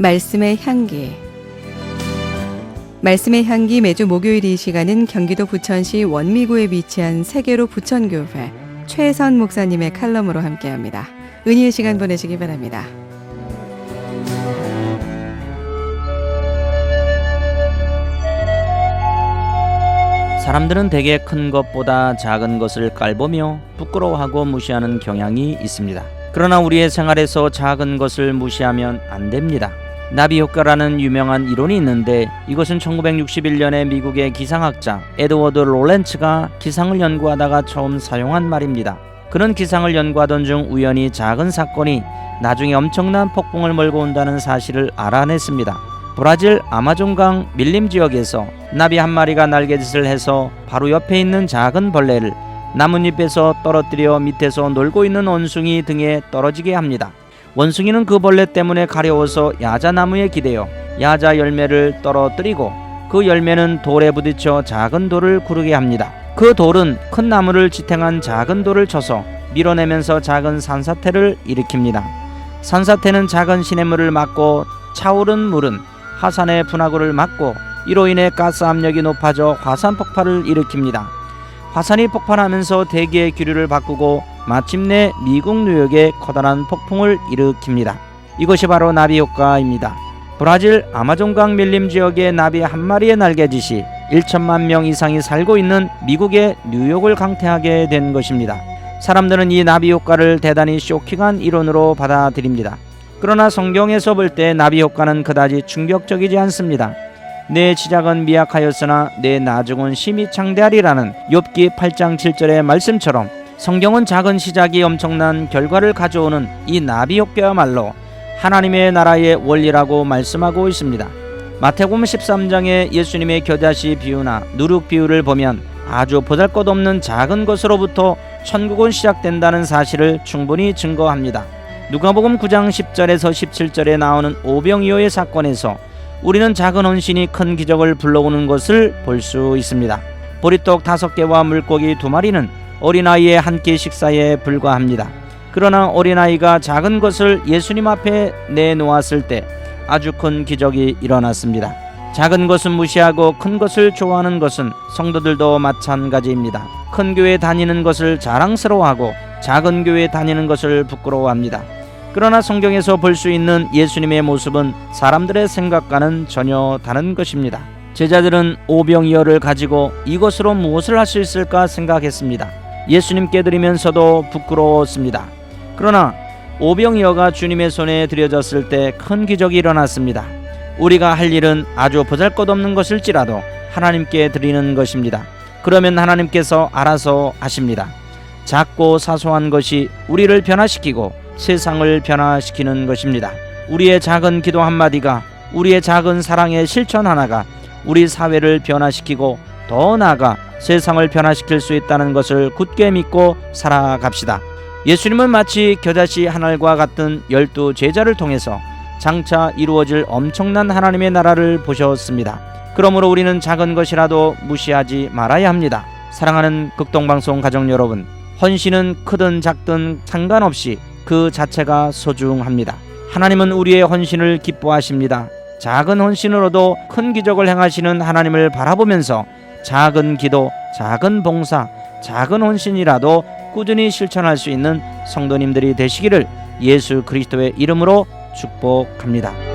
말씀의 향기. 말씀의 향기 매주 목요일 이 시간은 경기도 부천시 원미구에 위치한 세계로 부천교회 최선 목사님의 칼럼으로 함께합니다. 은혜의 시간 보내시기 바랍니다. 사람들은 대개 큰 것보다 작은 것을 깔보며 부끄러워하고 무시하는 경향이 있습니다. 그러나 우리의 생활에서 작은 것을 무시하면 안 됩니다. 나비 효과라는 유명한 이론이 있는데 이것은 1961년에 미국의 기상학자 에드워드 롤렌츠가 기상을 연구하다가 처음 사용한 말입니다. 그는 기상을 연구하던 중 우연히 작은 사건이 나중에 엄청난 폭풍을 몰고 온다는 사실을 알아냈습니다. 브라질 아마존강 밀림 지역에서 나비 한 마리가 날개짓을 해서 바로 옆에 있는 작은 벌레를 나뭇잎에서 떨어뜨려 밑에서 놀고 있는 원숭이 등에 떨어지게 합니다. 원숭이는 그 벌레 때문에 가려워서 야자나무에 기대어 야자 열매를 떨어뜨리고 그 열매는 돌에 부딪혀 작은 돌을 구르게 합니다. 그 돌은 큰 나무를 지탱한 작은 돌을 쳐서 밀어내면서 작은 산사태를 일으킵니다. 산사태는 작은 시냇물을 막고 차오른 물은 화산의 분화구를 막고 이로 인해 가스 압력이 높아져 화산 폭발을 일으킵니다. 화산이 폭발하면서 대기의 기류를 바꾸고 마침내 미국 뉴욕에 커다란 폭풍을 일으킵니다. 이것이 바로 나비 효과입니다. 브라질 아마존강 밀림 지역의 나비 한 마리의 날개짓이 1천만 명 이상이 살고 있는 미국의 뉴욕을 강타하게 된 것입니다. 사람들은 이 나비 효과를 대단히 쇼킹한 이론으로 받아들입니다. 그러나 성경에서 볼 때 나비 효과는 그다지 충격적이지 않습니다. 내 시작은 미약하였으나 내 나중은 심히 창대하리라는 욥기 8장 7절의 말씀처럼 성경은 작은 시작이 엄청난 결과를 가져오는 이 나비 효과야말로 하나님의 나라의 원리라고 말씀하고 있습니다. 마태복음 13장의 예수님의 겨자씨 비유나 누룩 비유를 보면 아주 보잘것없는 작은 것으로부터 천국은 시작된다는 사실을 충분히 증거합니다. 누가복음 9장 10절에서 17절에 나오는 오병이어의 사건에서 우리는 작은 헌신이 큰 기적을 불러오는 것을 볼 수 있습니다. 보리떡 5개와 물고기 2마리는 어린아이의 한 끼 식사에 불과합니다. 그러나 어린아이가 작은 것을 예수님 앞에 내놓았을 때 아주 큰 기적이 일어났습니다. 작은 것은 무시하고 큰 것을 좋아하는 것은 성도들도 마찬가지입니다. 큰 교회 다니는 것을 자랑스러워하고 작은 교회 다니는 것을 부끄러워합니다. 그러나 성경에서 볼 수 있는 예수님의 모습은 사람들의 생각과는 전혀 다른 것입니다. 제자들은 오병이어를 가지고 이것으로 무엇을 할 수 있을까 생각했습니다. 예수님께 드리면서도 부끄러웠습니다. 그러나 오병이어가 주님의 손에 드려졌을 때 큰 기적이 일어났습니다. 우리가 할 일은 아주 보잘것없는 것일지라도 하나님께 드리는 것입니다. 그러면 하나님께서 알아서 하십니다. 작고 사소한 것이 우리를 변화시키고 세상을 변화시키는 것입니다. 우리의 작은 기도 한마디가, 우리의 작은 사랑의 실천 하나가 우리 사회를 변화시키고 더 나아가 세상을 변화시킬 수 있다는 것을 굳게 믿고 살아갑시다. 예수님은 마치 겨자씨 한 알과 같은 12 제자를 통해서 장차 이루어질 엄청난 하나님의 나라를 보셨습니다. 그러므로 우리는 작은 것이라도 무시하지 말아야 합니다. 사랑하는 극동방송 가족 여러분, 헌신은 크든 작든 상관없이 그 자체가 소중합니다. 하나님은 우리의 헌신을 기뻐하십니다. 작은 헌신으로도 큰 기적을 행하시는 하나님을 바라보면서 작은 기도, 작은 봉사, 작은 헌신이라도 꾸준히 실천할 수 있는 성도님들이 되시기를 예수 그리스도의 이름으로 축복합니다.